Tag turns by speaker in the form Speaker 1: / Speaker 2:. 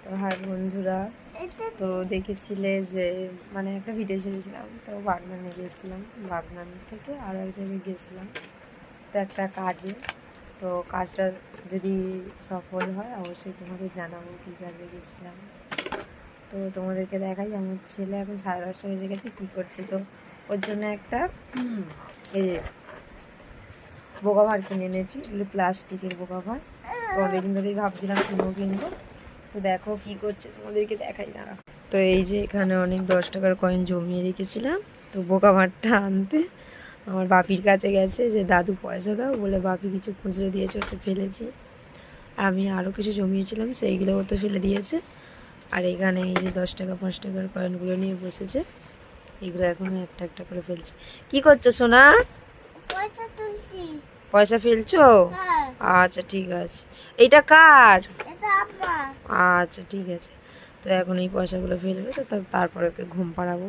Speaker 1: তো হাই বন্ধুরা, তো দেখেছিলে যে মানে একটা ভিডিও ছেড়েছিলাম, তো বাগনানে গিয়েছিলাম, বাগনান থেকে আরও এক জায়গায় গিয়েছিলাম তো একটা কাজে। তো কাজটা যদি সফল হয় অবশ্যই তোমাদের জানাবো কী কাজে গেছিলাম। তো তোমাদেরকে দেখাই, আমার ছেলে এখন 10:30 বেজে গেছে, কী করছে। তো ওর জন্য একটা এই যে বোকা ভাঁড় কিনে এনেছি, এগুলো প্লাস্টিকের বোকা ভাঁড়। তো অনেকদিন ধরেই ভাবছিলাম কিনবো। তো দেখো কি করছে, তোমাদেরকে দেখাই না। তো এই যে এখানে অনেক 10 টাকার কয়েন জমিয়ে রেখেছিলাম, তো বোকা ভাঁড়টা আনতে আমার বাপির কাছে গেছে যে দাদু পয়সা দাও বলে, বাপি কিছু খুচরো দিয়েছে, ওতে ফেলেছি। আমি আরও কিছু জমিয়েছিলাম, সেইগুলো ওতে ফেলে দিয়েছে। আর এখানে এই যে 10 টাকা 5 টাকার কয়েনগুলো নিয়ে বসেছে, এগুলো এখন একটা একটা করে ফেলছে। কি করছো সোনা? পয়সা ফেলছো? আচ্ছা ঠিক আছে। এটা কার? আচ্ছা ঠিক আছে। তো এখন এই পয়সাগুলো ফেলবে, তো তারপরে ওকে ঘুম পাড়াবো।